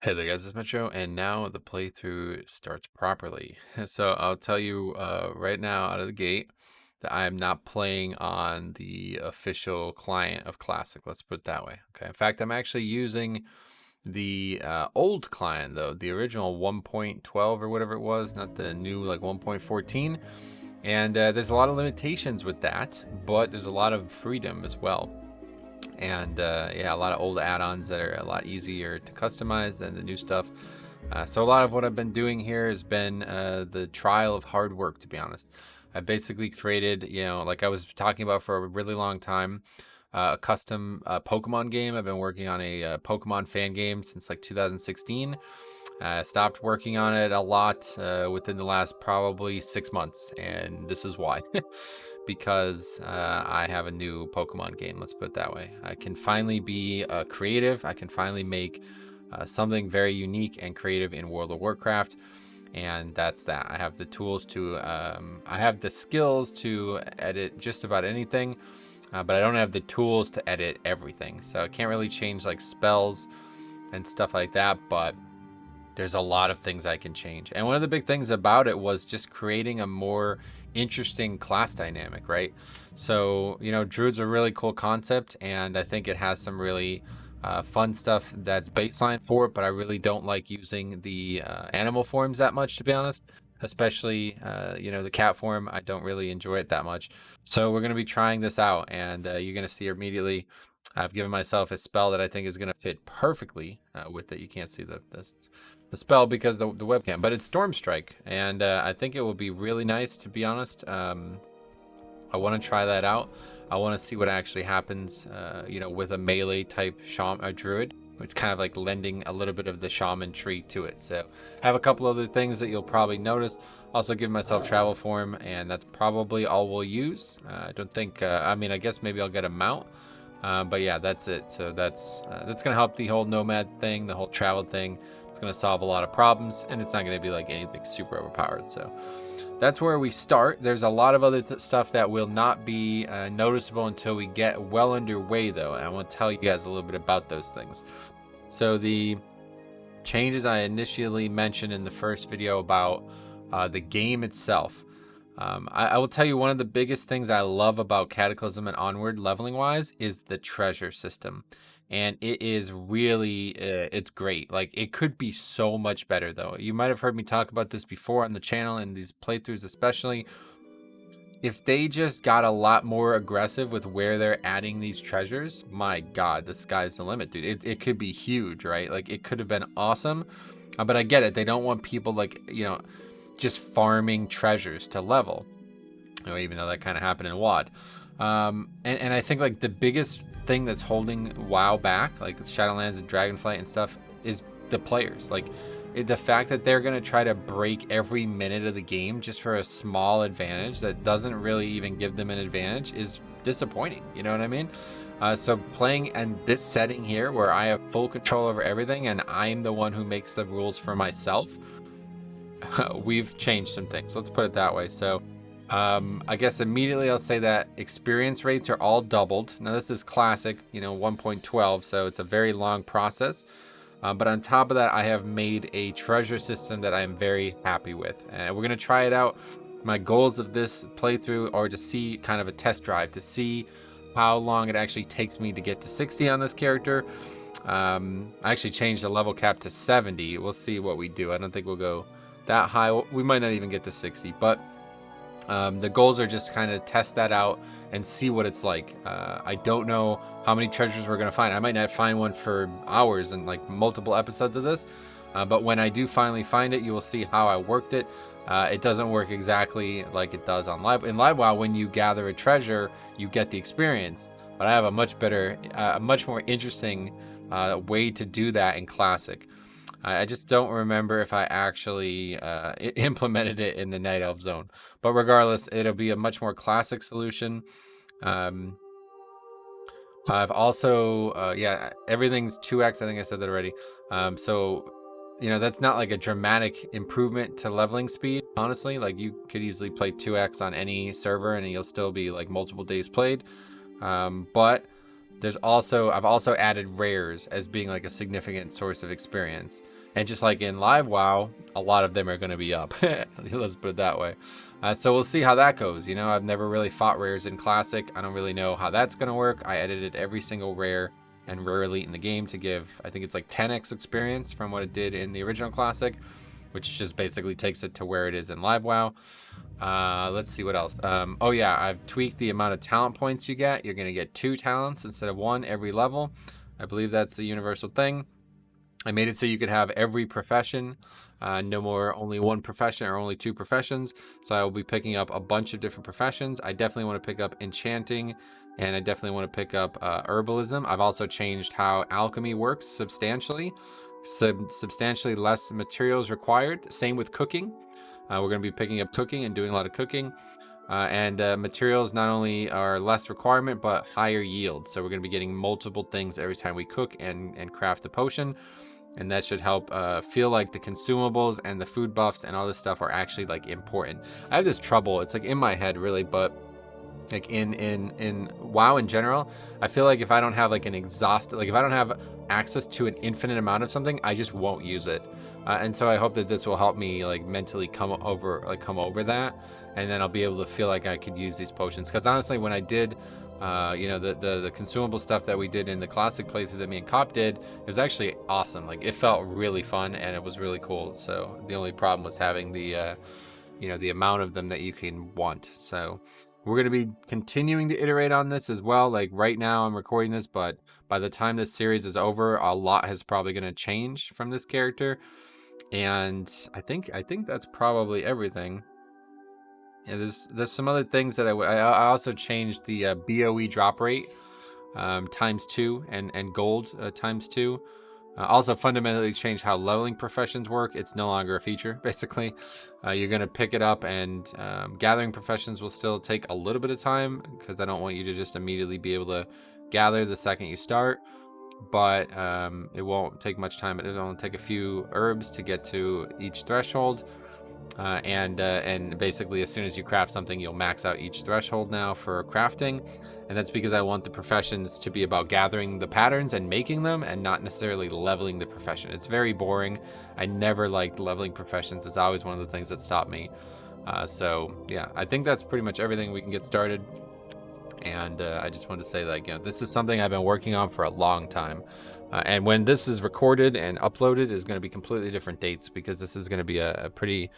Hey there guys, it's Metro, and now the playthrough starts properly. So I'll tell you right now out of the gate that I am not playing on the official client of Classic. Let's put it that way. Okay. In fact, I'm actually using the old client though, the original 1.12 or whatever it was, not the new like 1.14. And there's a lot of limitations with that, but there's a lot of freedom as well. And yeah, a lot of old add-ons that are a lot easier to customize than the new stuff. So a lot of what I've been doing here has been the trial of hard work, to be honest. I basically created, like I was talking about for a really long time, a custom Pokemon game. I've been working on a Pokemon fan game since like 2016. I stopped working on it a lot within the last probably 6 months, and this is why. Because I have a new Pokemon game, let's put it that way. I can finally be creative. I can finally make something very unique and creative in World of Warcraft, and that's that. I have the tools to, I have the skills to edit just about anything, but I don't have the tools to edit everything. So I can't really change like spells and stuff like that, but there's a lot of things I can change. And one of the big things about it was just creating a more interesting class dynamic, right? So, Druid's a really cool concept, and I think it has some really fun stuff that's baseline for it, but I really don't like using the animal forms that much, to be honest. Especially, the cat form, I don't really enjoy it that much. So we're going to be trying this out, and you're going to see immediately I've given myself a spell that I think is going to fit perfectly with it. You can't see the spell because the webcam, but it's Storm Strike, and I think it will be really nice, to be honest. I want to try that out. I want to see what actually happens, with a melee type shaman, druid. It's kind of like lending a little bit of the shaman tree to it. So I have a couple other things that you'll probably notice. Also give myself travel form, and that's probably all we'll use. I don't think, I guess maybe I'll get a mount. But yeah, that's it. So that's gonna help the whole nomad thing, the whole travel thing. It's gonna solve a lot of problems, and it's not gonna be like anything super overpowered. So that's where we start. There's a lot of other stuff that will not be noticeable until we get well underway, though. And I want to tell you guys a little bit about those things. So the changes I initially mentioned in the first video about the game itself. I will tell you, one of the biggest things I love about Cataclysm and Onward leveling wise is the treasure system. And it is really, it's great. Like, it could be so much better though. You might have heard me talk about this before on the channel and these playthroughs especially. If they just got a lot more aggressive with where they're adding these treasures, my God, the sky's the limit, dude. It could be huge, right? Like, it could have been awesome. But I get it. They don't want people like, just farming treasures to level, even though that kind of happened in WoD. And I think like the biggest thing that's holding WoW back, like Shadowlands and Dragonflight and stuff, is the players. Like the fact that they're going to try to break every minute of the game just for a small advantage that doesn't really even give them an advantage is disappointing. You know what I mean? So playing in this setting here where I have full control over everything and I'm the one who makes the rules for myself, we've changed some things. Let's put it that way. So I guess immediately I'll say that experience rates are all doubled. Now this is classic, 1.12, so it's a very long process. But on top of that, I have made a treasure system that I'm very happy with. And we're going to try it out. My goals of this playthrough are to see kind of a test drive, to see how long it actually takes me to get to 60 on this character. I actually changed the level cap to 70. We'll see what we do. I don't think we'll go that high. We might not even get to 60, but the goals are just kind of test that out and see what it's like. I don't know how many treasures we're going to find. I might not find one for hours and like multiple episodes of this, but when I do finally find it, you will see how I worked it. It doesn't work exactly like it does on live. In live WoW, when you gather a treasure, you get the experience, but I have a much better, a much more interesting way to do that in Classic. I just don't remember if I actually implemented it in the Night Elf zone. But regardless, it'll be a much more classic solution. I've also, yeah, everything's 2x. I think I said that already. So, that's not like a dramatic improvement to leveling speed, honestly. Like, you could easily play 2x on any server and you'll still be like multiple days played. But I've also added rares as being like a significant source of experience. And just like in live WoW, a lot of them are going to be up. Let's put it that way. So we'll see how that goes. You know, I've never really fought rares in Classic. I don't really know how that's going to work. I edited every single rare and rare elite in the game to give, I think it's like 10x experience from what it did in the original Classic, which just basically takes it to where it is in live WoW. Let's see what else. Oh yeah, I've tweaked the amount of talent points you get. You're going to get 2 talents instead of 1 every level. I believe that's a universal thing. I made it so you could have every profession, no more only 1 profession or only 2 professions. So I will be picking up a bunch of different professions. I definitely want to pick up enchanting, and I definitely want to pick up herbalism. I've also changed how alchemy works substantially. Substantially less materials required. Same with cooking. We're going to be picking up cooking and doing a lot of cooking. And materials not only are less requirement, but higher yield. So we're going to be getting multiple things every time we cook and craft a potion. And that should help feel like the consumables and the food buffs and all this stuff are actually like important. I have this trouble. It's like in my head really, but like in WoW in general, I feel like if I don't have like an exhaustive, like if I don't have access to an infinite amount of something, I just won't use it. And so I hope that this will help me like mentally come over that, and then I'll be able to feel like I could use these potions. Because honestly, when I did you know, the consumable stuff that we did in the Classic playthrough that me and Cop did, it was actually awesome. Like it felt really fun and it was really cool. So the only problem was having the you know, the amount of them that you can want. So we're going to be continuing to iterate on this as well. Like right now I'm recording this, but by the time this series is over, a lot has probably going to change from this character. And I think that's probably everything. Yeah, there's some other things that I also changed the BOE drop rate ×2 and gold ×2. Also fundamentally changed how leveling professions work. It's no longer a feature, basically. You're going to pick it up, and gathering professions will still take a little bit of time because I don't want you to just immediately be able to gather the second you start. But it won't take much time. It'll only take a few herbs to get to each threshold. And basically as soon as you craft something, you'll max out each threshold now for crafting. And that's because I want the professions to be about gathering the patterns and making them, and not necessarily leveling the profession. It's very boring. I never liked leveling professions. It's always one of the things that stopped me. So yeah, I think that's pretty much everything. We can get started. And I just wanted to say that, you know, this is something I've been working on for a long time. And when this is recorded and uploaded is going to be completely different dates, because this is going to be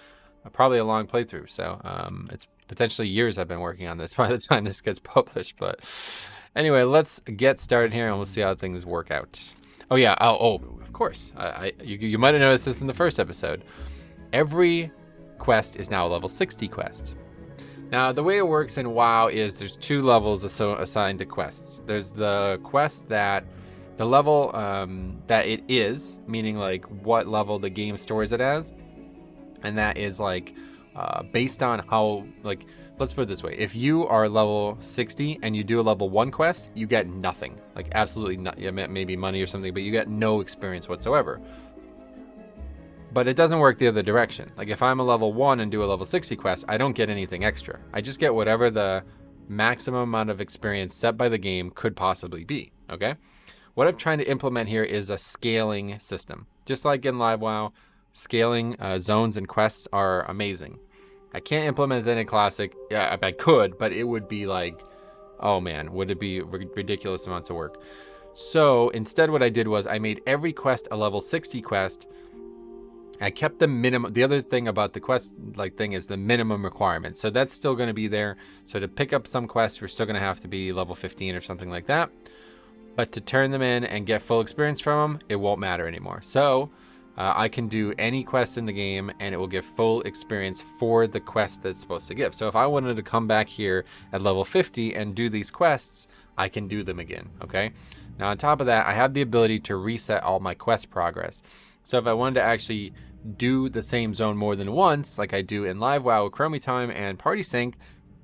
probably a long playthrough. So it's potentially years I've been working on this by the time this gets published. But anyway, let's get started here and we'll see how things work out. Oh yeah, oh of course. You might have noticed this in the first episode. Every quest is now a level 60 quest. Now, the way it works in WoW is there's 2 levels assigned to quests. There's the quest that the level that it is, meaning like what level the game stores it as. And that is like based on how, like, let's put it this way. If you are level 60 and you do a level 1 quest, you get nothing. Like absolutely nothing. Maybe money or something, but you get no experience whatsoever. But it doesn't work the other direction. Like if I'm a level 1 and do a level 60 quest, I don't get anything extra. I just get whatever the maximum amount of experience set by the game could possibly be, okay? What I'm trying to implement here is a scaling system. Just like in Live WoW, scaling zones and quests are amazing. I can't implement that in Classic. Yeah, I could, but it would be like, oh man, would it be ridiculous amounts of work. So instead what I did was I made every quest a level 60 quest. I kept the minimum. The other thing about the quest thing is the minimum requirement. So that's still going to be there. So to pick up some quests, we're still going to have to be level 15 or something like that. But to turn them in and get full experience from them, it won't matter anymore. So I can do any quest in the game and it will give full experience for the quest that's supposed to give. So if I wanted to come back here at level 50 and do these quests, I can do them again, okay? Now on top of that, I have the ability to reset all my quest progress. So if I wanted to actually do the same zone more than once, like I do in Live WoW with Chromie Time and Party Sync,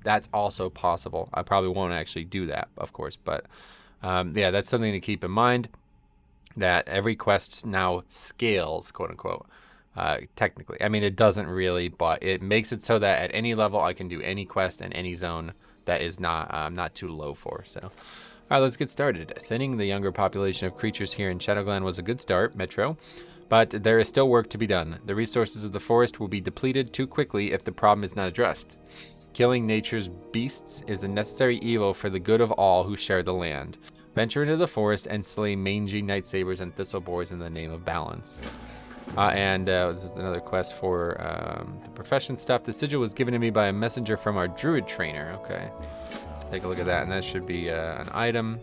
that's also possible. I probably won't actually do that, of course, but yeah, that's something to keep in mind, that every quest now scales, quote unquote, technically. I mean, it doesn't really, but it makes it so that at any level I can do any quest in any zone that is not too low for. So All right, let's get started. Thinning the younger population of creatures here in Shadowglen was a good start, Metro, but there is still work to be done. The resources of the forest will be depleted too quickly if the problem is not addressed. Killing nature's beasts is a necessary evil for the good of all who share the land. Venture into the forest and slay mangy night sabers and thistle boars in the name of balance. This is another quest for the profession stuff. The sigil was given to me by a messenger from our Druid trainer. Okay, let's take a look at that, and that should be an item.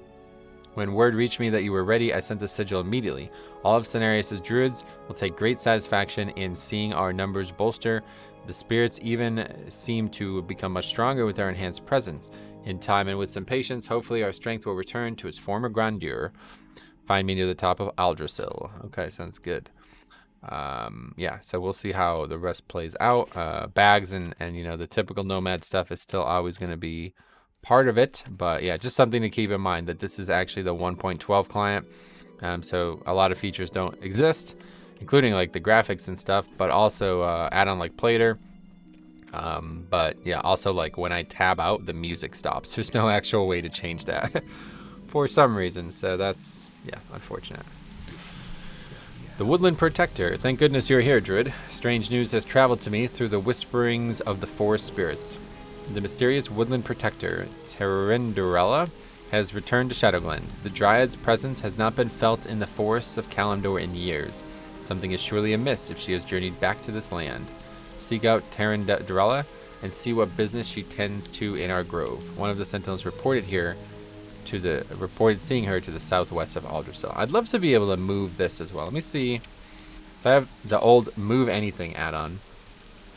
When word reached me that you were ready, I sent the sigil immediately. All of Cenarius' druids will take great satisfaction in seeing our numbers bolster. The spirits even seem to become much stronger with our enhanced presence. In time and with some patience, hopefully our strength will return to its former grandeur. Find me near the top of Aldrasil. Okay, sounds good. Yeah, so we'll see how the rest plays out. Bags and you know, the typical Nomad stuff is still always going to be part of it, but yeah, just something to keep in mind that this is actually the 1.12 client. So a lot of features don't exist, including like the graphics and stuff, but also add-on like Plater. But yeah, also like when I tab out, the music stops. There's no actual way to change that for some reason. So that's, yeah, unfortunate. The Woodland Protector. Thank goodness you're here, Druid. Strange news has traveled to me through the whisperings of the forest spirits. The mysterious Woodland Protector, Terendorella, has returned to Shadowglen. The Dryad's presence has not been felt in the forests of Kalimdor in years. Something is surely amiss if she has journeyed back to this land. Seek out Terendorella and see what business she tends to in our grove. One of the sentinels reported seeing her to the southwest of Aldrasil. I'd love to be able to move this as well. Let me see if I have the old move anything add-on.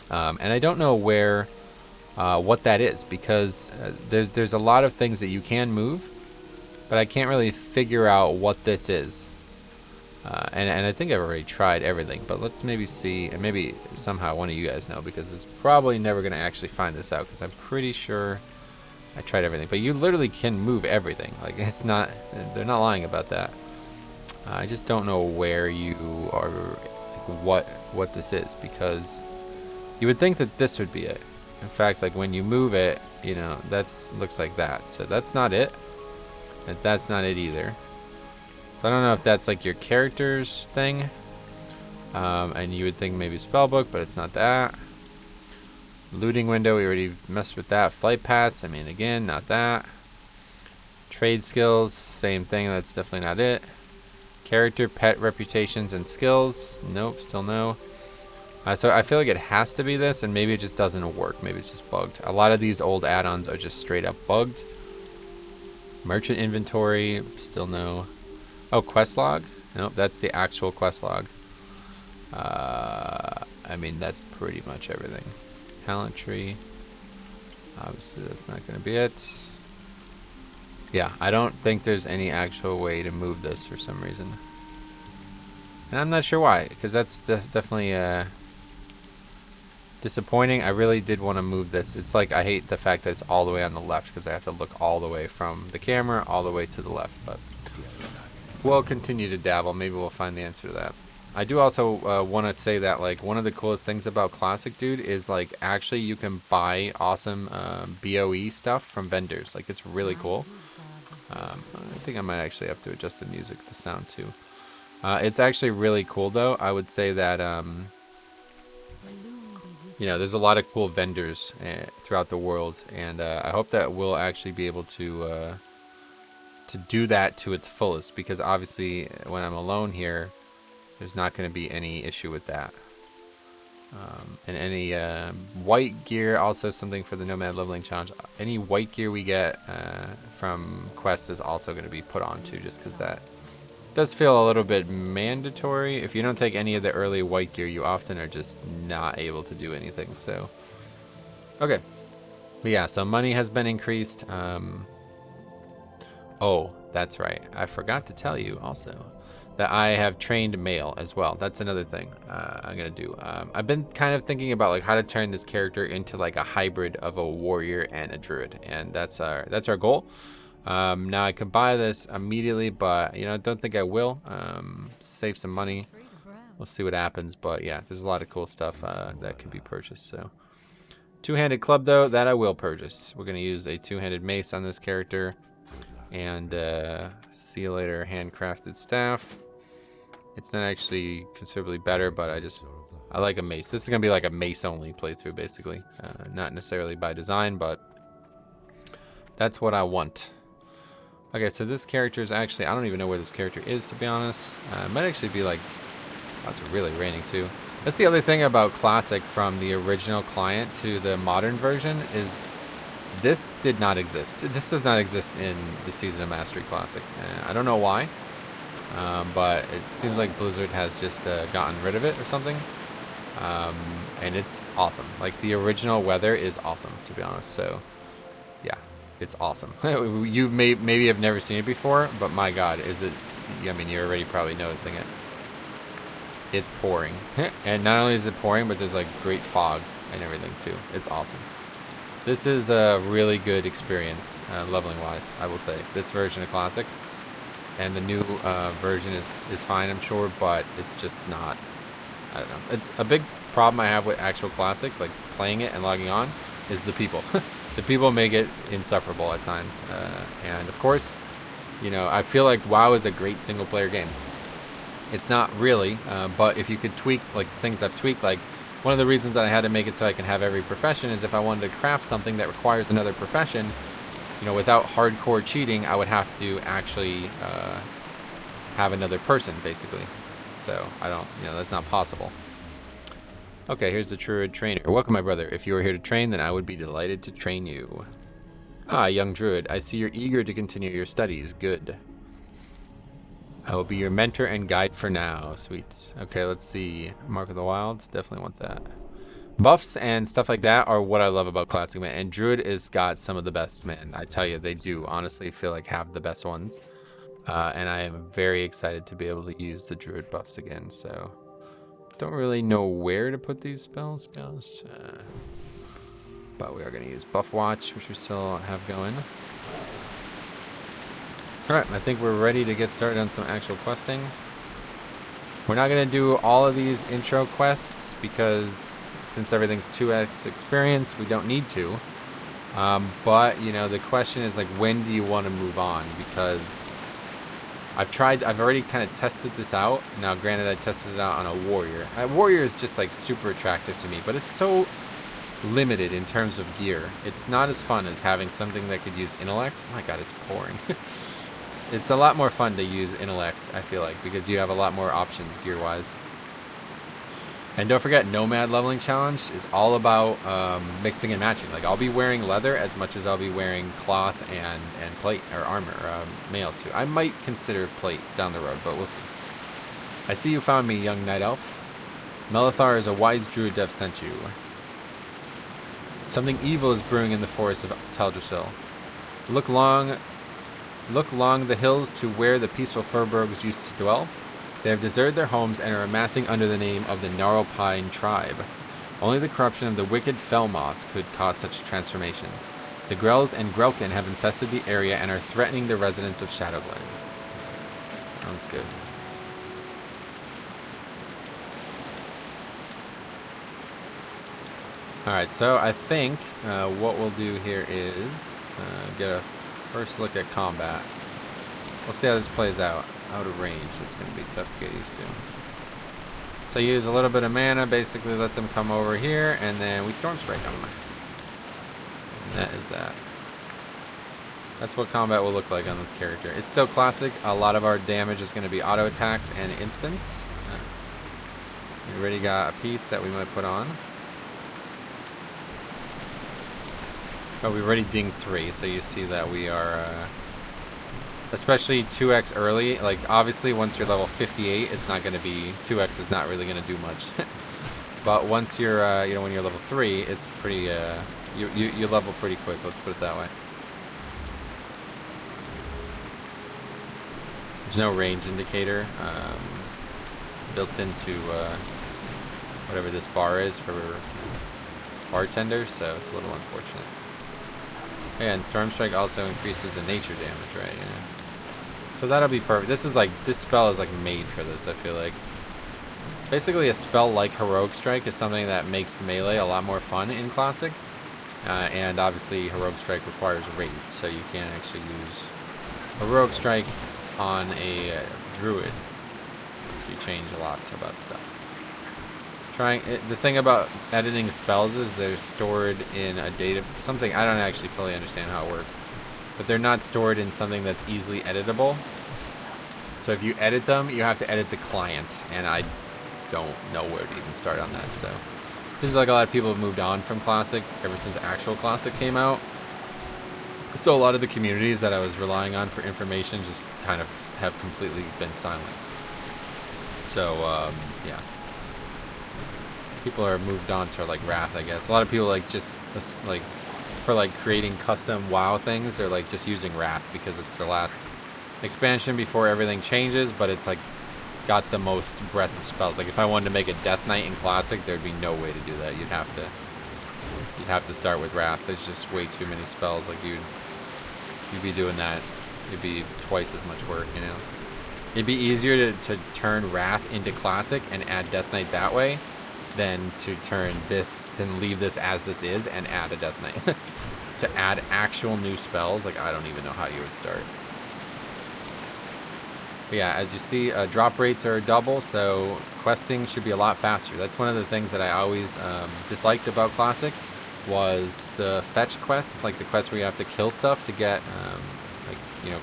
And I don't know where what that is, because there's a lot of things that you can move, but I can't really figure out what this is. And I think I've already tried everything, but let's maybe see, and maybe somehow one of you guys know, because it's probably never going to actually find this out, because I'm pretty sure I tried everything. But you literally can move everything. Like, it's not, they're not lying about that. I just don't know where you are, like, what this is, because you would think that this would be it. In fact, like when you move it, you know, looks like that. So that's not it. And that's not it either. So I don't know if that's like your character's thing. And you would think maybe spellbook, but it's not that. Looting window, we already messed with that. Flight paths, I mean, again, not that. Trade skills, same thing, that's definitely not it. Character, pet, reputations, and skills. Nope, still no. So I feel like it has to be this, and maybe it just doesn't work. Maybe it's just bugged. A lot of these old add-ons are just straight up bugged. Merchant inventory, still no. Oh, quest log? Nope, that's the actual quest log. I mean, that's pretty much everything. Talent tree. Obviously, that's not going to be it. Yeah, I don't think there's any actual way to move this for some reason. And I'm not sure why, because that's definitely disappointing. I really did want to move this. It's like I hate the fact that it's all the way on the left, because I have to look all the way from the camera all the way to the left. But we'll continue to dabble. Maybe we'll find the answer to that. I do also want to say that, like, one of the coolest things about Classic, dude, is like actually you can buy awesome BOE stuff from vendors. Like, it's really cool. I think I might actually have to adjust the music, the sound too. It's actually really cool though. I would say that you know, there's a lot of cool vendors throughout the world, and I hope that we'll actually be able to do that to its fullest, because obviously when I'm alone here, there's not going to be any issue with that. And any white gear, also something for the Nomad leveling challenge. Any white gear we get from quests is also going to be put on too, just because that does feel a little bit mandatory. If you don't take any of the early white gear, you often are just not able to do anything. So, okay. But yeah, so money has been increased. Oh, that's right. I forgot to tell you also that I have trained male as well. That's another thing I'm gonna do. I've been kind of thinking about like how to turn this character into like a hybrid of a warrior and a druid, and that's our goal. Now I could buy this immediately, but you know, I don't think I will. Save some money. We'll see what happens, but yeah, there's a lot of cool stuff that can be purchased. So, two-handed club though, that I will purchase. We're gonna use a two-handed mace on this character, And see you later, handcrafted staff. It's not actually considerably better, but I like a mace. This is gonna be like a mace only playthrough, basically. Not necessarily by design, but that's what I want. Okay, so this character is actually, I don't even know where this character is, to be honest. It might actually be like, oh, it's really raining too. That's the other thing about Classic from the original client to the modern version is this did not exist. This does not exist in the Season of Mastery Classic. I don't know why, but it seems like Blizzard has just gotten rid of it or something. And it's awesome. Like, the original weather is awesome, to be honest. So, yeah, it's awesome. You maybe have never seen it before, but my God, is it? I mean, you're already probably noticing it. It's pouring, and not only is it pouring, but there's like great fog and everything too. It's awesome. This is a really good experience, leveling wise, I will say. This version of Classic, and the new version is fine, I'm sure, but it's just not. I don't know. It's a big problem I have with actual Classic, like playing it and logging on, is the people. The people make it insufferable at times, and of course, you know, I feel like WoW is a great single player game. It's not really, but if you could tweak, like things I've tweaked, like one of the reasons that I had to make it so I can have every profession is if I wanted to craft something that requires another profession, you know, without hardcore cheating, I would have to actually have another person, basically. So I don't, you know, that's not possible. Okay, here's the Druid trainer. Welcome, my brother. If you are here to train, then I would be delighted to train you. Ah, young Druid, I see you're eager to continue your studies. Good. I will be your mentor and guide for now. Sweet. Okay, let's see. Mark of the Wilds. Definitely want that. Buffs and stuff like that are what I love about Classic, man. And Druid has got some of the best, man. I tell you, they do honestly feel like have the best ones. And I am very excited to be able to use the Druid buffs again. So, don't really know where to put these spells, to be honest. But we are going to use Buff Watch, which we still have going. Alright, I think we're ready to get started on some actual questing. We're not going to do all of these intro quests because since everything's 2x experience, we don't need to. But, you know, the question is, like, when do you want to move on? Because I've already kind of tested this out. Now, granted, I tested it out on a warrior. A warrior is just, like, super attractive to me, but it's so limited in terms of gear. It's not as fun as having something that could use intellect. Oh my God, it's pouring. It's a lot more fun to use intellect, I feel like, because you have a lot more options gear-wise. And don't forget, Nomad leveling challenge is all about mixing and matching. Like, I'll be wearing leather as much as I'll be wearing cloth and plate or armor, mail too. I might consider plate down the road, but we'll see. I see you found me, young night elf. Melithar is a wise druid dev sent you. Something evil is brewing in the forest of Teldrassil. Look along the hills to where the peaceful Furbolgs used to dwell. They have deserted their homes and are amassing under the name of the Gnarlpine tribe. Only the corruption of the wicked Felmoss could cause such a transformation. The Grells and Grelkin have infested the area and are threatening the residents of Shadowglen. Sounds good. Alright, so I think what we'll do here is get a first look at combat. We'll see how this plays out. Out of range, it's going to be tough to get used to. So use a little bit of mana, basically let them come over here, and then we Storm Strike them. And that is that. That's what combat will look like on this character. It's still Classic. A lot of our damage is going to be auto attacks and instants. We already got a piece that we might put on. Oh, we already dinged 3, so you see that we are... especially 2x early, like obviously once you're level 58, it's not going to be, 2x is not really going to do much. But once you're, you know, when you're level 3, it's pretty, you level pretty quick, let's put it that way. There's no range indicator built into whatever this bar is for bartenders, so it's a little unfortunate. Yeah, and Storm Strike also increases the nature damage, right? Yeah. So that'll be perfect. This is like, this spell is like made for this, I feel like. Basically a spell like Heroic Strike is something that makes melee a lot more fun in Classic. And obviously Heroic Strike requires rage, so you can't actually use heroic strike on a druid. So you change a lot about stuff. The thing about editing spells is they're stored in a data something. I don't actually fully understand how it works, but they're not stored in something that's easily editable. So if you edit them, you have to edit the client, and I don't know where to even start on that. So it seems like a lot of people have moved on from Classic ever since actual Classic came out. So a lot of the communities that I was relying on for information just kind of have completely been silent. So yeah. People are moved on to like Wrath, I guess. A lot of people like just like for like creating custom WoW things, they're like just using Wrath because it's the last expansion before everything changes, but it's like got the most breadth of spells. Like if I wanted to make a Death Knight in Classic, there'd be no way to do that. You'd have to start with Wrath. There's just way too many spells. Like you'd be doing that. It'd be twice as much work, you know. It'd be easier to turn Wrath into Classic and add Death Knight that way than to leave this as this is and add a Death Knight. To add actual new spells, like I don't even know how you would start. But yeah, as you see, drop rates are double, so questing should be a lot faster. That's one of the things that I always disliked about Classic was the fetch quests, like the quests where you have to kill stuff to get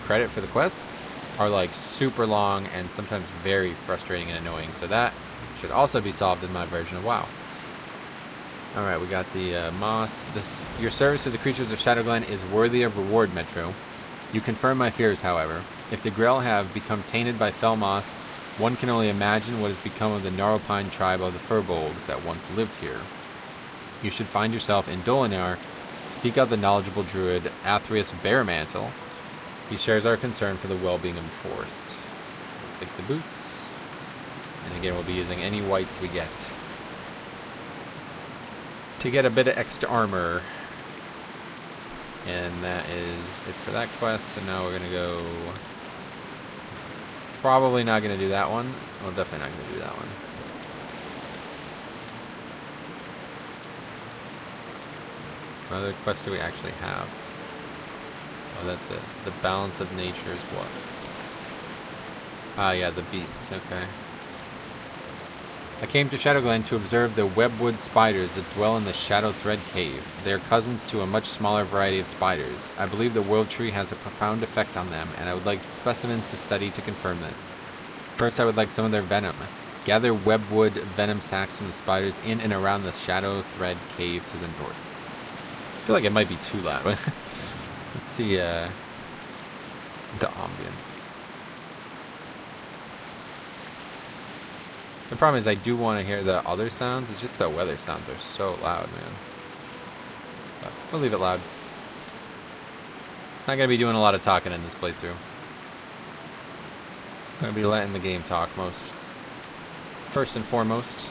credit for the quests, are like super long and sometimes very frustrating and annoying. So that should also be solved in my version of WoW. Alright, we got the Moss. Your service to the creatures of Shadowglen is worthy of reward, Metro. You confirm my fears, however. If the Grell have become tainted by fell moss, one can only imagine what has become of the Gnarlpine tribe of the Furbolgs that once lived here. You should find yourself in Dolinar. Seek out the knowledgeable druid Athreus Bearmantle. He shares our concern for the well-being of the forest. Take the boots. And again, we'll be using any whites we get to get a bit of extra armor. And that is it for that quest. So now we're going to go... Probably not going to do that one. Well, definitely not going to do that one. What other quest do we actually have? Oh, that's it. The balance of nature is what? Ah, yeah, the beasts. Okay. I came to Shadowglen to observe the webwood spiders that dwell in the Shadow Thread Cave. They are cousins to a much smaller variety of spiders. I believe the world tree has a profound effect on them, and I would like specimens to study to confirm this. First, I would like some of their venom. Gather webwood venom sacs from the spiders in and around the Shadow Thread Cave to the north. I feel like it might be too loud. Let's see the ambience. The problem is I do want to hear the other sounds. It's just the weather sounds are so loud, man. But we'll leave it loud. Not going to be doing a lot of talking in this playthrough. Going to be letting the game talk first and foremost.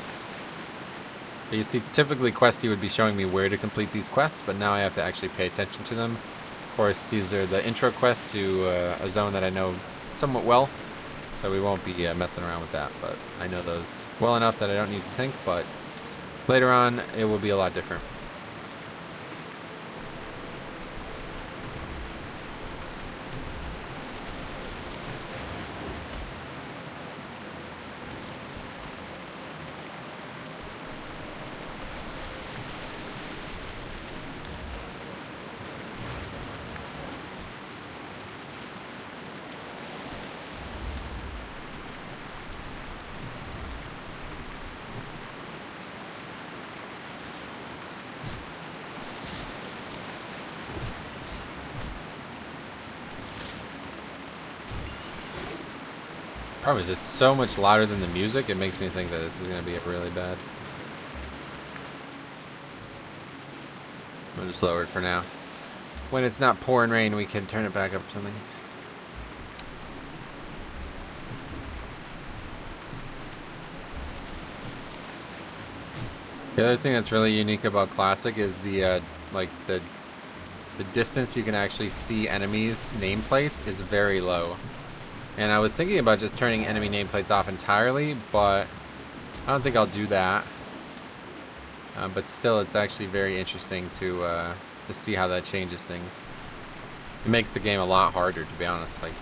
But you see, typically Questy would be showing me where to complete these quests, but now I have to actually pay attention to them. Of course, these are the intro quests to a zone that I know somewhat well. So we won't be messing around with that, but I know those well enough that I don't need to think, but later on it will be a lot different. Problem is, it's so much louder than the music, it makes me think that this is going to be really bad. I'll just lower it for now. When it's not pouring rain, we can turn it back up or something. The other thing that's really unique about Classic is the distance you can actually see enemies' nameplates is very low. And I was thinking about just turning enemy nameplates off entirely, but I don't think I'll do that. But still, it's actually very interesting to see how that changes things. It makes the game a lot harder, to be honest. Like,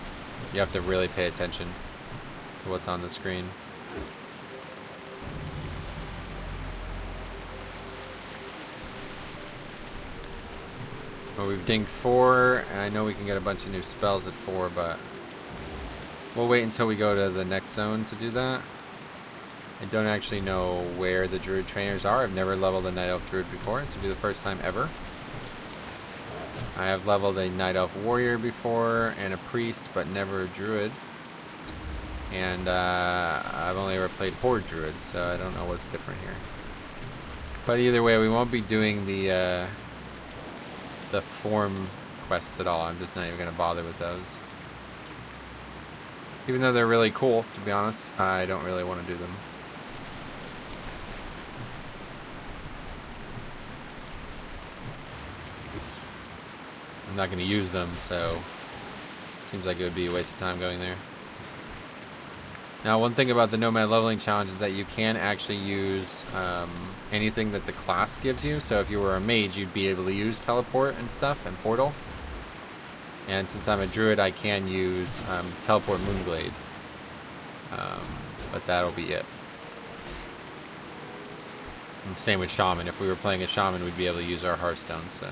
you have to really pay attention to what's on the screen. Well, we've dinged 4, and I know we can get a bunch of new spells at 4, but we'll wait until we go to the next zone to do that. I don't actually know where the Druid trainers are. I've never leveled a Night Elf Druid before. This will be the first time ever. I have leveled a Night Elf Warrior before and a Priest, but never a Druid. And I've only ever played Horde Druid, so I don't know what's different here. But either way, we won't be doing the form quests at all. I'm just not even going to bother with those. Even though they're really cool, to be honest, I don't really want to do them. I'm not going to use them, so seems like it would be a waste of time going there. Now, one thing about the Nomad leveling challenge is that you can actually use anything that the class gives you. So if you were a mage, you'd be able to use teleport and stuff and portal. And since I'm a druid, I can use teleport moonglade. But that'll be it. And same with shaman. If we were playing a shaman, we'd be able to use our hearthstone. So.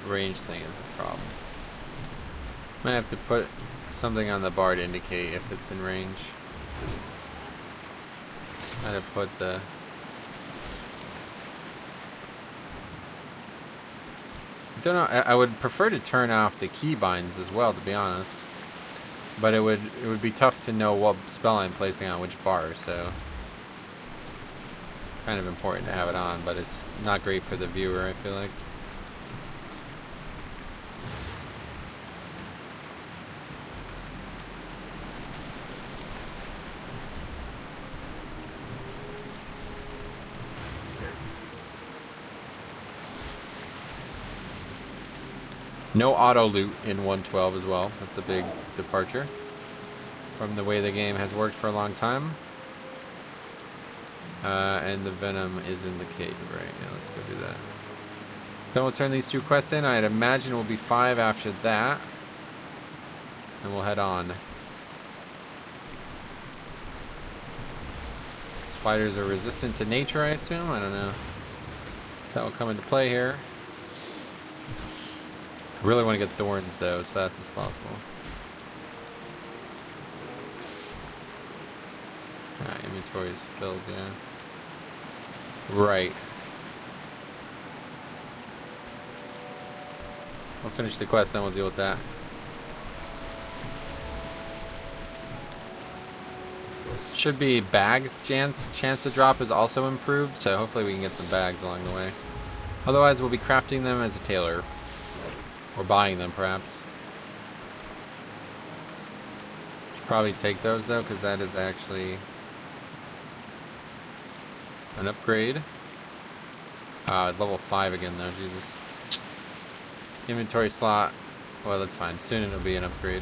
Range thing is a problem. Might have to put something on the bar to indicate if it's in range. Might have put the... I don't know. I would prefer to turn off the keybinds as well, to be honest. But it would be tough to know what spell I'm placing on which bar, so kind of important to have it on, but it's not great for the viewer, I feel like. No auto loot in 112 as well. That's a big departure from the way the game has worked for a long time. And the venom is in the cave, right? Yeah, let's go do that. Then we'll turn these 2 quests in. I'd imagine we'll be 5 after that. And we'll head on. Spiders are resistant to nature, I assume? I don't know. That will come into play here. I really want to get thorns, though, as fast as possible. Alright, inventory is filled, yeah. Right. We'll finish the quest, then we'll deal with that. Should be bags. Chance to drop is also improved, so hopefully we can get some bags along the way. Otherwise, we'll be crafting them as a tailor. Or buying them, perhaps. Should probably take those, though, because that is actually an upgrade. Level 5 again, though. Jesus. Inventory slot. Well, that's fine. Soon it'll be an upgrade.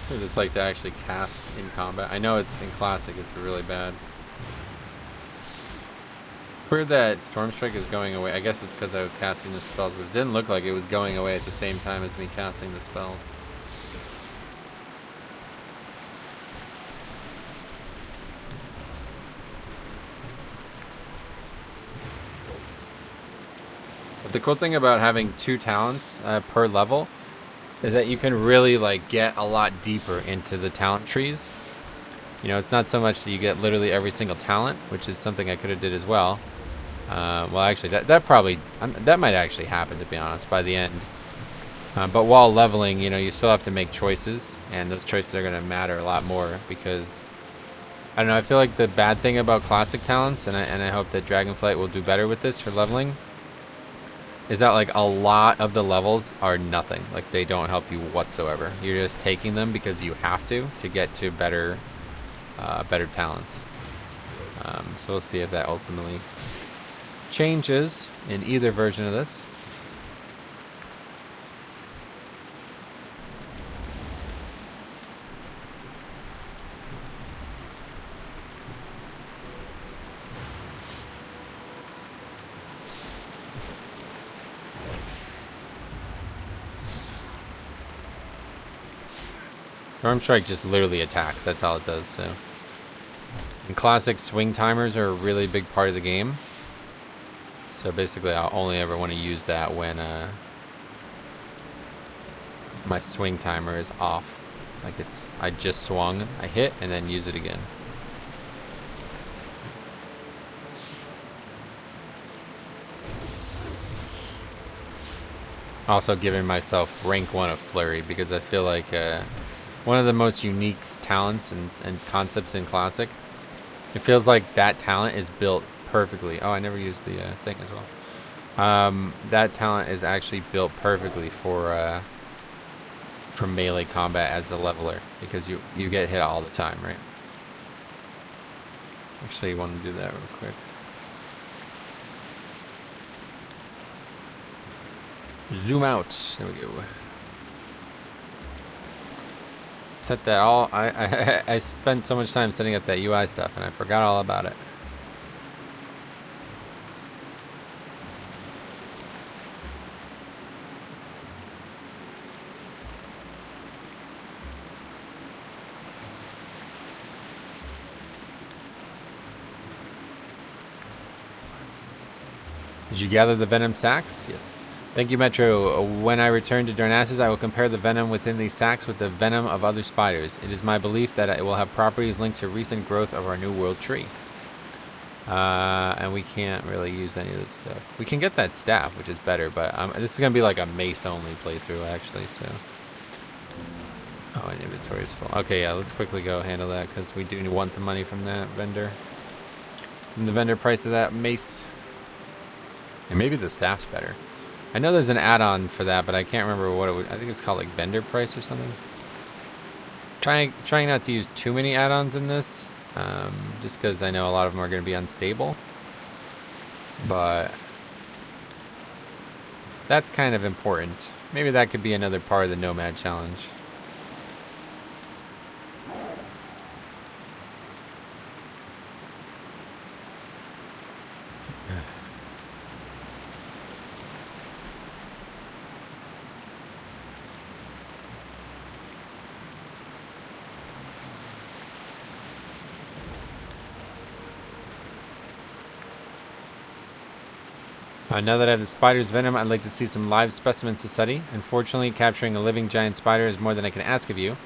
So it's like to actually cast in combat. I know it's in Classic, it's really bad. Heard that Storm Strike is going away. I guess it's because I was casting the spells, but it didn't look like it was going away at the same time as me casting the spells. But the cool thing about having 2 talents per level is that you can really like get a lot deeper into the talent trees. You know, it's not so much that you get literally every single talent, which is something I could have did as well. Well, actually, that might actually happen, to be honest, by the end. But while leveling, you know, you still have to make choices, and those choices are going to matter a lot more because, I don't know, I feel like the bad thing about classic talents, and I hope that Dragonflight will do better with this for leveling, is that like a lot of the levels are nothing. Like they don't help you whatsoever. You're just taking them because you have to get to better talents. So we'll see if that ultimately changes in either version of this. Storm Strike just literally attacks. That's all it does. So, in classic, swing timers are a really big part of the game. So basically, I'll only ever want to use that when my swing timer is off. Like I just swung, I hit, and then use it again. Also giving myself rank 1 of Flurry because I feel like one of the most unique talents and concepts in Classic. It feels like that talent is built perfectly. Oh, I never used the thing as well. That talent is actually built perfectly for melee combat as a leveler because you get hit all the time, right? Actually, you want to do that real quick. Zoom out. There we go. Set that all. I spent so much time setting up that UI stuff and I forgot all about it. Did you gather the venom sacks? Yes. Thank you, Metro. When I return to Darnassus, I will compare the venom within these sacks with the venom of other spiders. It is my belief that it will have properties linked to recent growth of our new world tree. And we can't really use any of this stuff. We can get that staff, which is better, but this is going to be like a mace-only playthrough, actually, so... Oh, and inventory is full. Okay, yeah, let's quickly go handle that, because we do want the money from that vendor. And the vendor price of that mace. And maybe the staff's better. I know there's an add-on for that, but I can't remember what it would... I think it's called, like, vendor price or something. Trying not to use too many add-ons in this. Just because I know a lot of them are going to be unstable. But... that's kind of important. Maybe that could be another part of the Nomad challenge. Now that I have the spider's venom, I'd like to see some live specimens to study. Unfortunately, capturing a living giant spider is more than I can ask of you,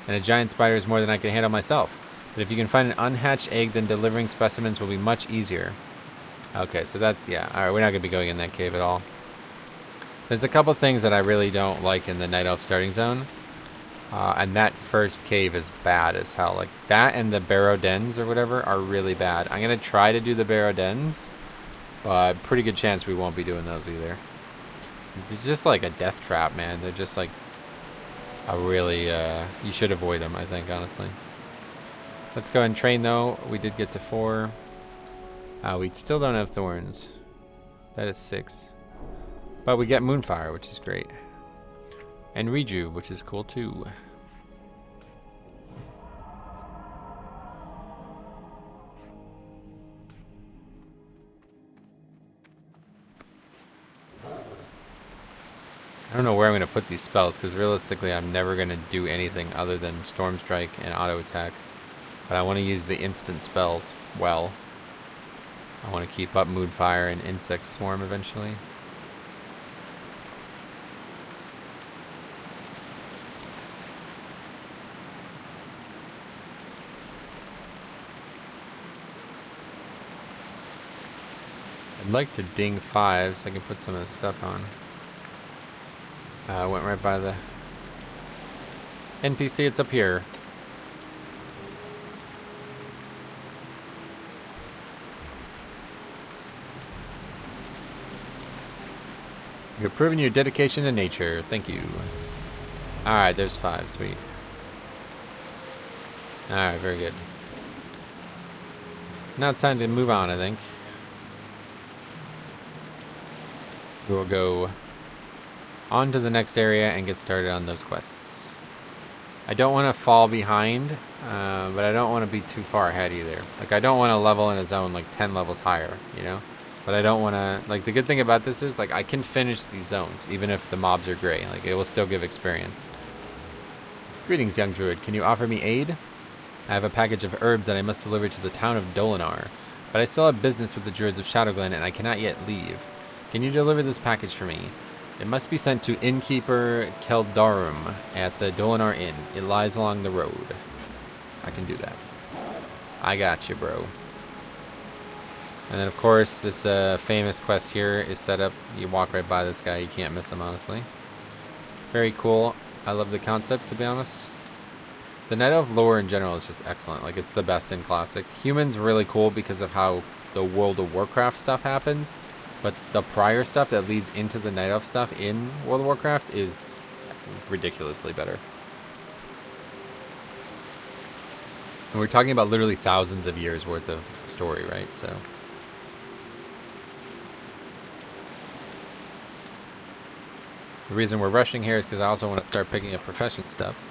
and a giant spider is more than I can handle myself. But if you can find an unhatched egg, then delivering specimens will be much easier. Okay, so that's, yeah. Alright, we're not going to be going in that cave at all. There's a couple things that I really don't like in the Night Elf starting zone. And that first cave is bad as hell. Like, that and the Barrow Dens or whatever are really bad. I'm going to try to do the Barrow Dens. But pretty good chance we won't be doing those either. It's just like a death trap, man. They're just like a really, you should avoid them, I think, honestly. Let's go and train, though. We did get to 4. We still don't have thorns. That is 6. But we get Moonfire, which is great. And Reju, which is cool, too. I don't know where I'm going to put these spells, because realistically I'm never going to do anything other than Storm Strike and Auto Attack. But I want to use the instant spells well. I want to keep up Moonfire and Insect Swarm eventually. I'd like to ding 5 so I can put some of this stuff on. Went right by the NPC, it's up here. You've proven your dedication to nature. Thank you. Alright, there's 5. Sweet. Alright, very good. Now it's time to move on, I think. We'll go on to the next area and get started on those quests. I don't want to fall behind, but I don't want to be too far ahead either. Like, I don't want to level in a zone like 10 levels higher, you know? But I don't want to, like, the good thing about this is, like, I can finish these zones, even if the mobs are gray. Like, it will still give experience. Greetings, young druid. Can you offer me aid? I have a package of herbs that I must deliver to the town of Dolinar, but I still have business with the druids of Shadowglen, and I cannot yet leave. Can you deliver this package for me? It must be sent to Innkeeper Keldarum at the Dolinar Inn. It lies along the road. I can do that. I got you, bro. And then, of course, this famous quest here is set up. You walk right by this guy. You can't miss him, honestly. Very cool. I love the concept, to be honest. The Night Elf lore in general is just excellent. Like, it's the best in Classic. Human's really cool because of how the World of Warcraft stuff happens. But the prior stuff that leads into the Night Elf stuff in World of Warcraft is ridiculously better. And we're talking about literally thousands of years worth of story, right? So the reason we're rushing here is because I also want to start picking up profession stuff.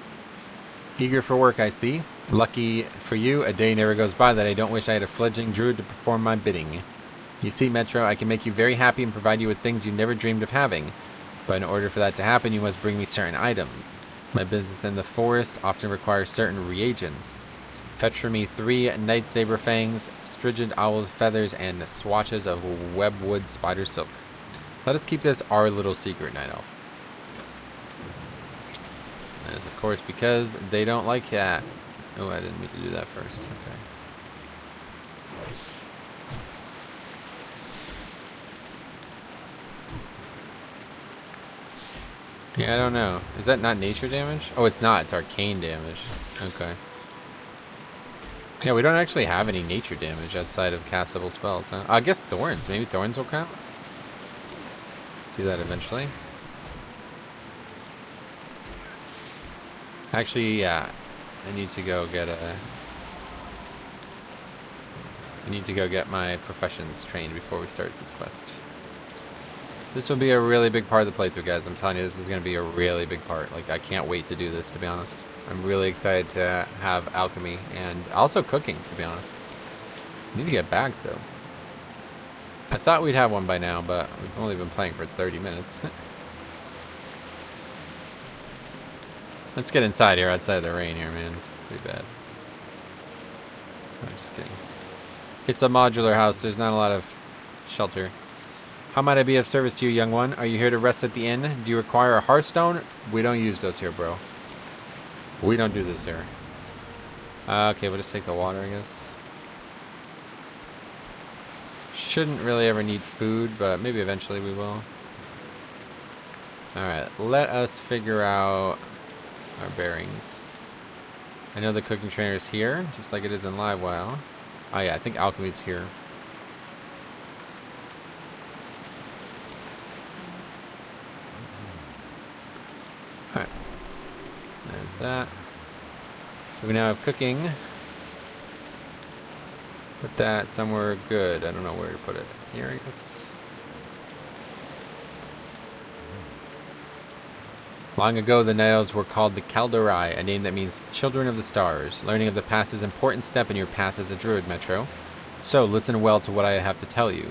Eager for work, I see. Lucky for you, a day never goes by that I don't wish I had a fledgling druid to perform my bidding. You see, Metro, I can make you very happy and provide you with things you never dreamed of having. But in order for that to happen, you must bring me certain items. My business in the forest often requires certain reagents. Fetch for me 3 night saber fangs, strigid owl's feathers, and swatches of webwood spider silk. Let us keep this our little secret, Night Elf. That is, of course, because they don't like that. Oh, I didn't mean to do that first. Okay. Yeah, I don't know. Is that not nature damage? Oh, it's not. It's arcane damage. Okay. Yeah, we don't actually have any nature damage outside of castable spells, huh? I guess thorns. Maybe thorns will count. See that eventually. Actually, yeah. I need to go get my professions trained before we start this quest. This will be a really big part of the playthrough, guys. I'm telling you, this is going to be a really big part. Like, I can't wait to do this, to be honest. I'm really excited to have alchemy and also cooking, to be honest. I need to get bags, though. I thought we'd have one by now, but we've only been playing for 30 minutes. Let's get inside here, outside the rain here, man. This is pretty bad. No, just kidding. It's a modular house. There's not a lot of shelter. How might I be of service to you, young one? Are you here to rest at the inn? Do you require a hearthstone? We don't use those here, bro. We don't do this here. Okay, we'll just take the water, I guess. Shouldn't really ever need food, but maybe eventually we will. Alright, let us figure out our bearings. I know the cooking trainer is here, just like it is in Livewire. Oh yeah, I think alchemy's here. Alright. There's that. So we now have cooking. Put that somewhere good. I don't know where to put it. Here, I guess. Long ago, the Night Elves were called the Kaldorai, a name that means Children of the Stars. Learning of the past is an important step in your path as a druid, Metro. So, listen well to what I have to tell you.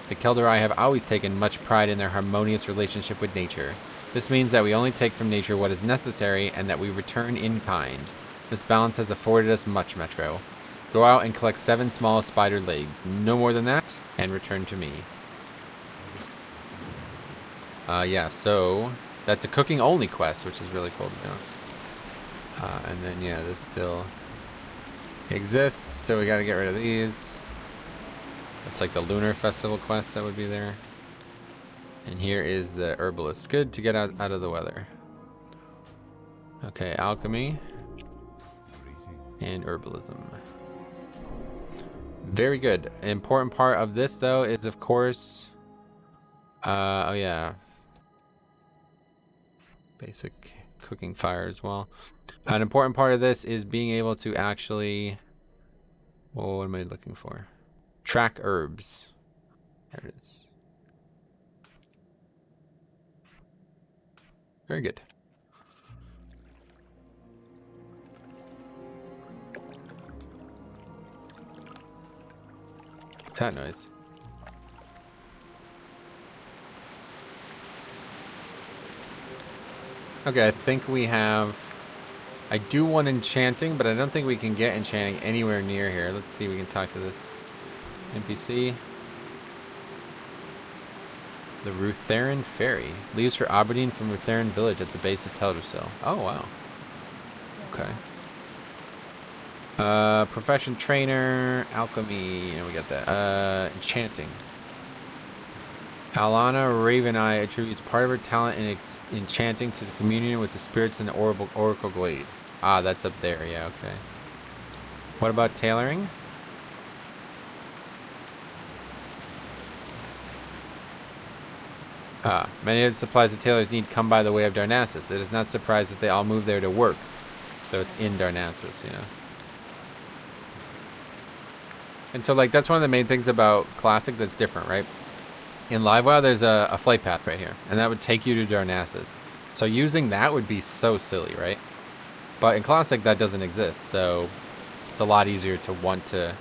The Kaldorai have always taken much pride in their harmonious relationship with nature. This means that we only take from nature what is necessary and that we return in kind. This balance has afforded us much, Metro. Go out and collect 7 small spider legs. No more than that, and return to me. Yeah, so that's a cooking only quest, which is really cool to be honest. And then, yeah, this still exists, so we gotta get rid of these. That's like the Lunar Festival quest that would be there. And here is the Herbalist. Good to get out of the weather. Okay, Alchemy. And Herbalism. Very good. An important part of this, though, is, of course... oh, yeah. Basic cooking fire as well. An important part of this is being able to actually... Well, what am I looking for? Track herbs. There it is. Very good. What's that noise? Okay, I think we have... I do want enchanting, but I don't think we can get enchanting anywhere near here. Let's see if we can talk to this NPC. The Rutheran Ferry. Leaves for Aberdeen from Rutheran Village at the base of Teldrassil. Oh, wow. Okay. Profession Trainer, Alchemy, we got that. Enchanting. Alana Raveneye attributes part of her talent in enchanting to the communion with the spirits in the Oracle Glade. Ah, that's up there, yeah, okay. What about tailoring? Many of the supplies the tailors need come by the way of Darnassus. It is not surprised that they all move there to work. So it's in Darnassus, you know. And so, like, that's one of the main things about Classic that's different, right? In Livewire, there's a flight path right here, and that would take you to Darnassus. So using that would be so silly, right? But in Classic, that doesn't exist, so it's a lot easier to want to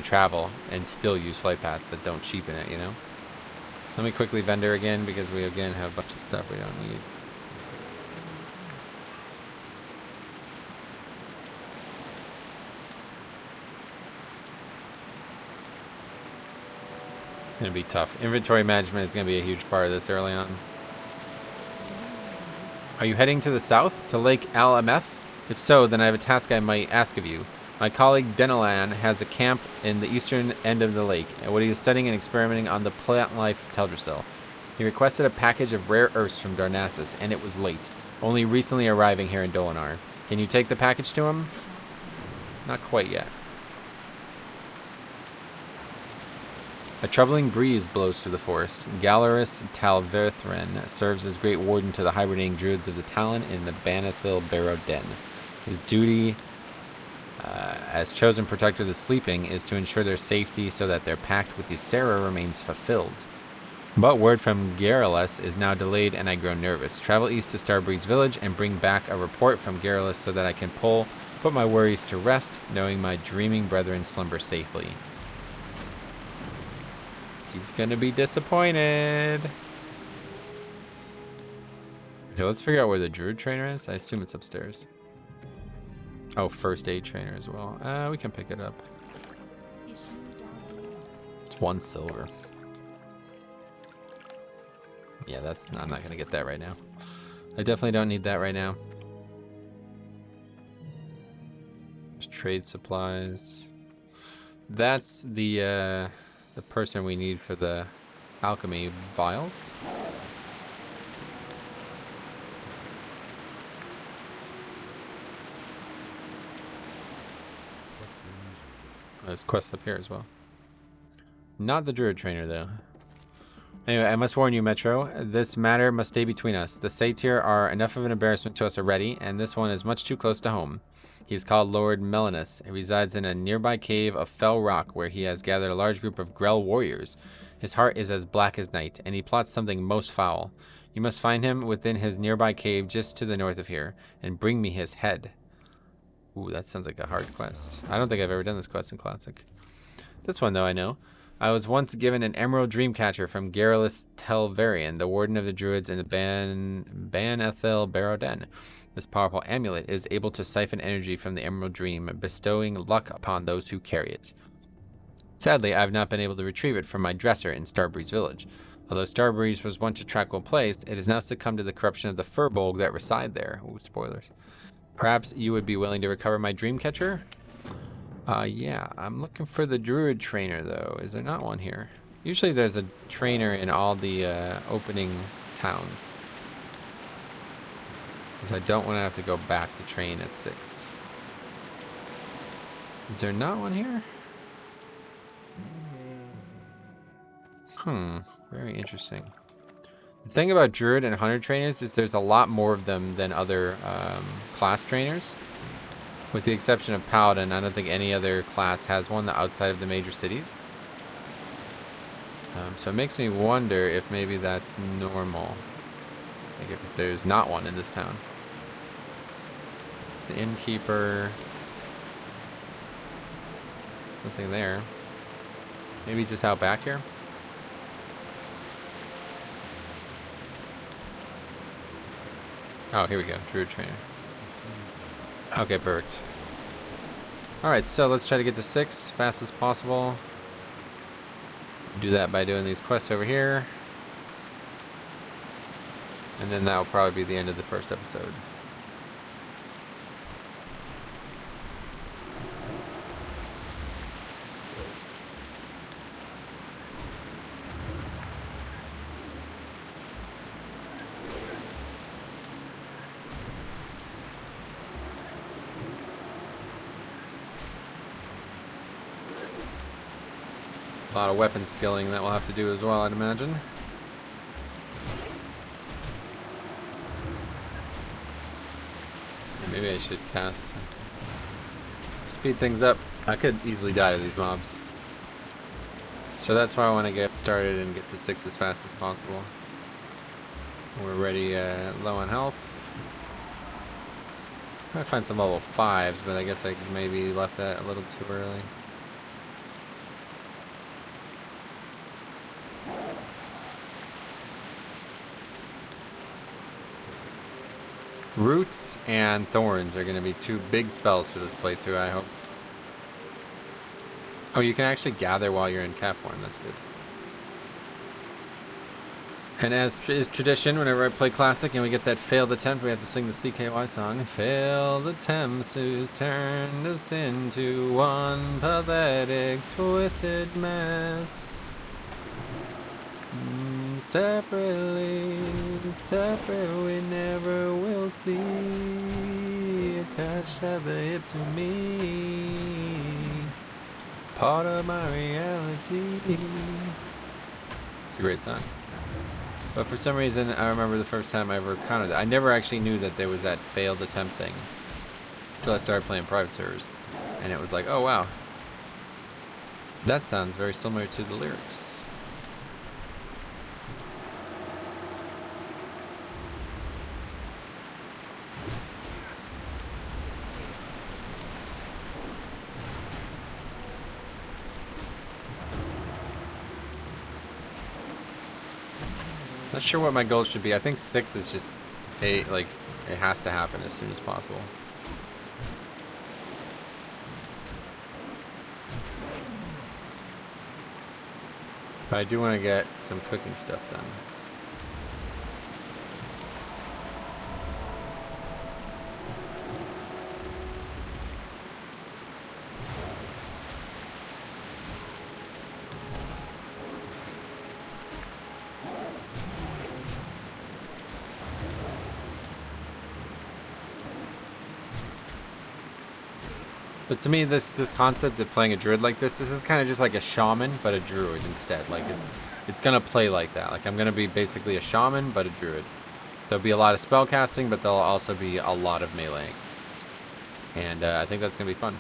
travel and still use flight paths that don't cheapen it, you know? Let me quickly vendor again, because we again have a bunch of stuff we don't need. It's going to be tough. Inventory management is going to be a huge part of this early on. Are you heading to the south, to Lake Alameth? If so, then I have a task I might ask of you. My colleague Denelan has a camp in the eastern end of the lake, and what he is studying and experimenting on the plant life of Teldrassil. He requested a package of rare earths from Darnassus, and it was late, only recently arriving here in Dolinar. Can you take the package to him? Not quite yet. A troubling breeze blows through the forest. Gallerus Talverthren serves as great warden to the hibernating druids of the Talon in the Banathil Barrow Den. His duty as chosen protector of the sleeping is to ensure their safety so that their pact with the Ysera remains fulfilled. But word from Garrulus is now delayed and I grow nervous. Travel east to Starbreeze Village and bring back a report from Garrulus so that I can put my worries to rest, knowing my dreaming brethren slumber safely. He's gonna be disappointed. Okay, let's figure out where the Druid trainer is. I assume it's upstairs. Oh, first aid trainer as well. We can pick it up. It's 1 silver. Yeah, I'm not gonna get that right now. I definitely don't need that right now. There's trade supplies. That's the person we need for the alchemy vials. There's quests up here as well. Not the Druid trainer, though. Anyway, I must warn you, Metro. This matter must stay between us. The Satyr are enough of an embarrassment to us already, and this one is much too close to home. He is called Lord Melanus. He resides in a nearby cave of fell rock where he has gathered a large group of Grell warriors. His heart is as black as night, and he plots something most foul. You must find him within his nearby cave just to the north of here, and bring me his head. Ooh, that sounds like a hard quest. I don't think I've ever done this quest in Classic. This one, though, I know. I was once given an emerald dreamcatcher from Garrulus Telvarian, the warden of the druids in the Ban Ethel Baroden. This powerful amulet is able to siphon energy from the emerald dream, bestowing luck upon those who carry it. Sadly, I have not been able to retrieve it from my dresser in Starbreeze Village. Although Starbreeze was once a tranquil place, it has now succumbed to the corruption of the furbolg that reside there. Ooh, spoilers. Perhaps you would be willing to recover my dreamcatcher? Yeah, I'm looking for the druid trainer, though. Is there not one here? Usually there's a trainer in all the opening towns. Because I don't want to have to go back to train at 6. Is there not one here? Very interesting. The thing about druid and hunter trainers is there's a lot more of them than other class trainers. With the exception of Paladin, I don't think any other class has one outside of the major cities. So it makes me wonder if maybe that's normal. Like if there's not one in this town. It's the innkeeper. There's nothing there. Maybe just out back here. Oh, here we go. Druid trainer. Okay, perfect. Alright, so let's try to get to 6 fast as possible. Do that by doing these quests over here. And then that'll probably be the end of the first episode. A lot of weapon skilling that we'll have to do as well, I'd imagine. Maybe I should cast. Speed things up. I could easily die to these mobs. So that's why I want to get started and get to 6 as fast as possible. We're already low on health. I might find some level 5s, but I guess I maybe left that a little too early. Roots and Thorns are going to be 2 big spells for this playthrough, I hope. Oh, you can actually gather while you're in cat form. That's good. And as is tradition, whenever I play Classic and we get that failed attempt, we have to sing the CKY song. Failed attempts who's turned us into one pathetic, twisted mess. Separately, separate we never will see. Attached at the hip to me. Part of my reality. It's a great song. But for some reason, I remember the first time I ever encountered it. I never actually knew that there was that failed attempt thing until I started playing private servers. And it was like, oh wow. That sounds very similar to the lyrics. Not sure what my goal should be. I think 6 is just it has to happen as soon as possible. But I do want to get some cooking stuff done. But to me, this concept of playing a druid like this is kind of just like a shaman, but a druid instead. Like it's gonna play like that. Like I'm gonna be basically a shaman, but a druid. There'll be a lot of spell casting, but there'll also be a lot of meleeing. And I think that's gonna be fun.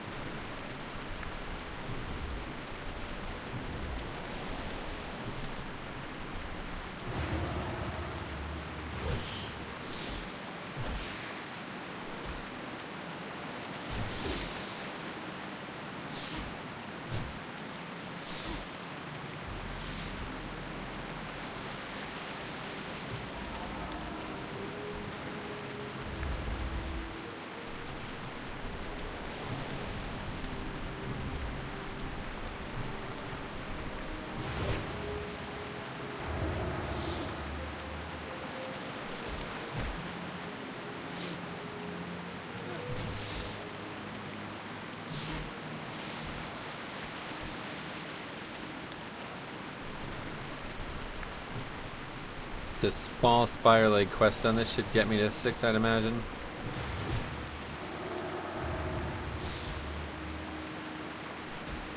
The small spider leg quest on this should get me to 6, I'd imagine.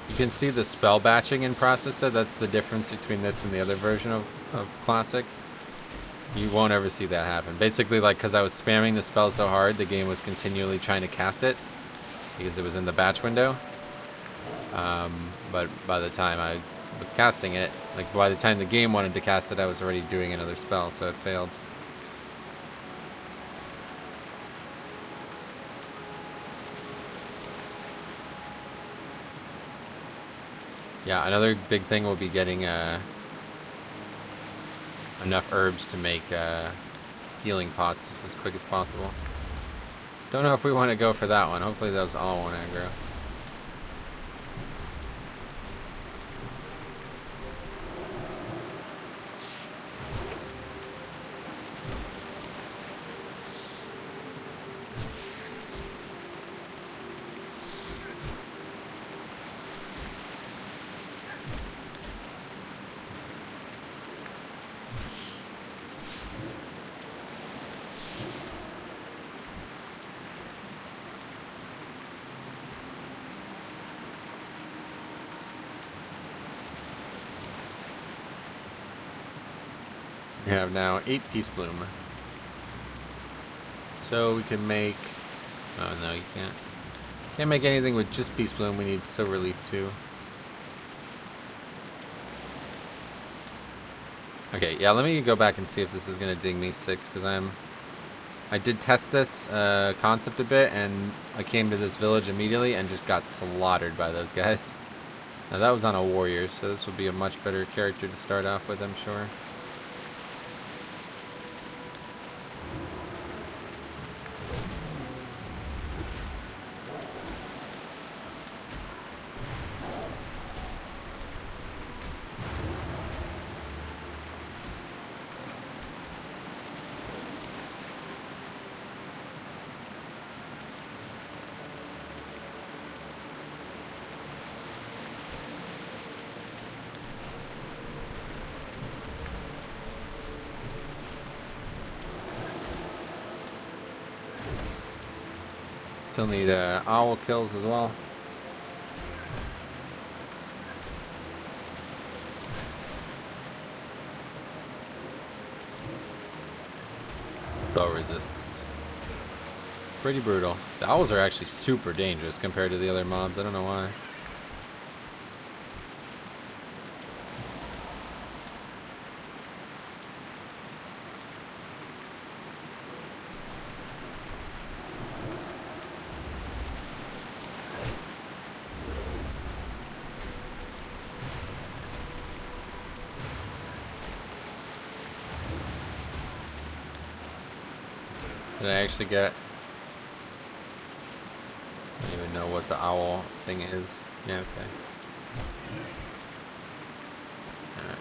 You can see the spell batching in process there. That's the difference between this and the other version of Classic. You won't ever see that happen. Basically, like, because I was spamming the spell so hard, the game was continually trying to cast it because it was in the batch window. But by the time I was casting it, like by the time the game wanted to cast it, I was already doing another spell, so it failed. Yeah, another big thing will be getting enough herbs to make healing pots as quick as possible. Don't know if we want to go for that one. Hopefully those all won't aggro. We have now 8 Peace Bloom. So we can make... Oh no, you can't. Can't make anything with just Peace Bloom. We need Silver Leaf too. Okay, yeah, let me go back and see if this is going to ding me 6, because I did test this concept a bit, and I came to this village immediately and just got slaughtered by those guys. Now that was on a warrior, so this will be a much better character to start off with, I'm sure. Still need owl kills as well. Bow resists. Pretty brutal. The owls are actually super dangerous compared to the other mobs. I don't know why. Did I actually get... I don't even know what the owl thing is. Yeah, okay. Alright.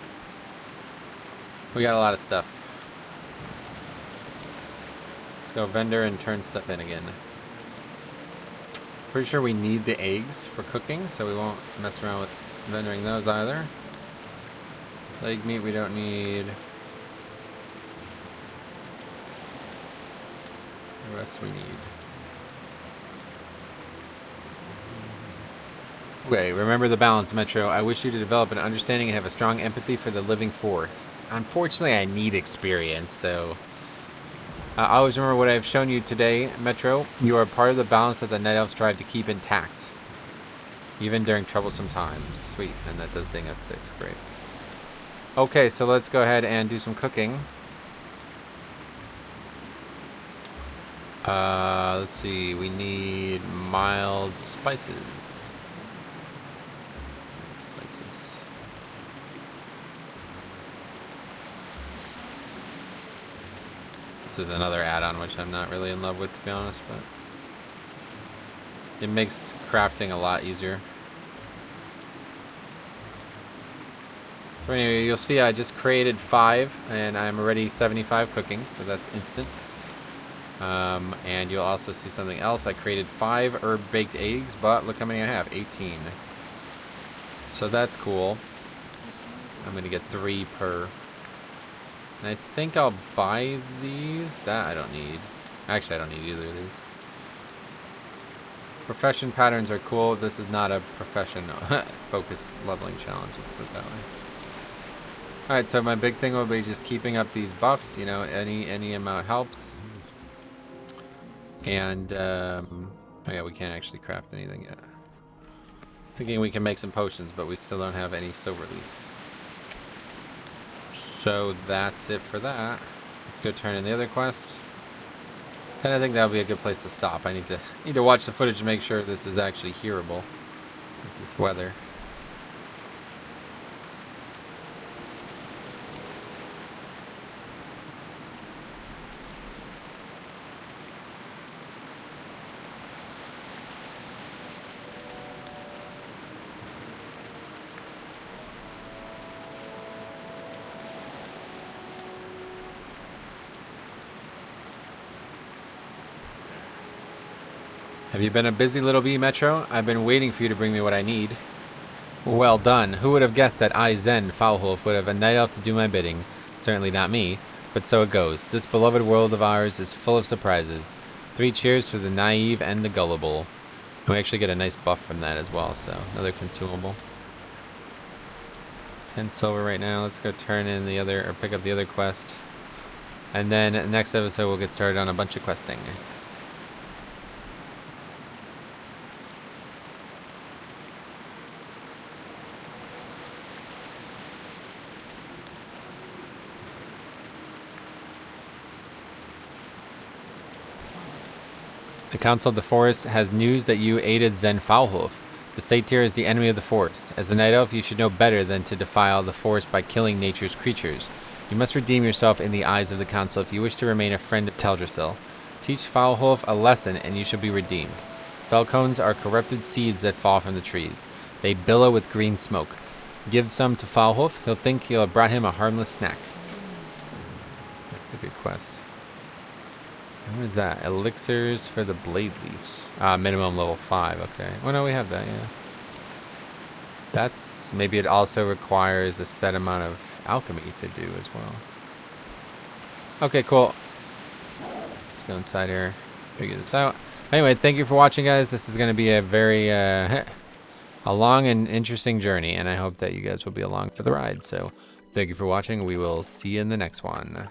We got a lot of stuff. Let's go vendor and turn stuff in again. Pretty sure we need the eggs for cooking, so we won't mess around with vendoring those either. Leg meat we don't need. The rest we need. Okay, remember the balance, Metro. I wish you to develop an understanding and have a strong empathy for the living force. Unfortunately, I need experience, so... I always remember what I've shown you today, Metro. You are part of the balance that the Night Elves strive to keep intact. Even during troublesome times. Sweet, and that does ding us 6. Great. Okay, so let's go ahead and do some cooking. Let's see, we need mild spices. This is another add-on which I'm not really in love with, to be honest, but it makes crafting a lot easier. So anyway, you'll see I just created 5 and I'm already 75 cooking, so that's instant. And you'll also see something else. I created 5 herb baked eggs, but look how many I have, 18. So that's cool. I'm gonna get 3 per. And I think I'll buy these. That I don't need. Actually, I don't need either of these. Profession patterns are cool. This is not a profession focused leveling challenge. Let's put it that way. All right, so my big thing will be just keeping up these buffs. You know, any amount helps. And oh yeah, we can't actually craft anything yet. Thinking we can make some potions, but we still don't have any silver leaf. So that's it for that. Let's go turn in the other quest. And I think that'll be a good place to stop. I need to watch the footage to make sure this is actually hearable with this weather. Have you been a busy little bee, Metro? I've been waiting for you to bring me what I need. Well done. Who would have guessed that I, Zen, Foulwolf, would have a night elf to do my bidding? Certainly not me, but so it goes. This beloved world of ours is full of surprises. 3 cheers for the naive and the gullible. And we actually get a nice buff from that as well, so another consumable. 10 silver right now. Let's go turn in the other, or pick up the other quest. And then next episode we'll get started on a bunch of questing. The Council of the Forest has news that you aided Zen Foulwolf. The satyr is the enemy of the forest. As a night elf, you should know better than to defile the forest by killing nature's creatures. You must redeem yourself in the eyes of the Council if you wish to remain a friend of Teldrassil. Teach Foulwolf a lesson and you shall be redeemed. Falcons are corrupted seeds that fall from the trees. They billow with green smoke. Give some to Foulwolf, he'll think you'll have brought him a harmless snack. That's a good quest. What is that? Elixirs for the blade leaves. Minimum level 5. Okay. Oh no, we have that. Yeah. That's maybe it also requires a set amount of alchemy to do as well. Okay, cool. Let's go inside here. Figure this out. Anyway, thank you for watching, guys. This is going to be a very a long and interesting journey, and I hope that you guys will be along for the ride. So, thank you for watching. We will see you in the next one.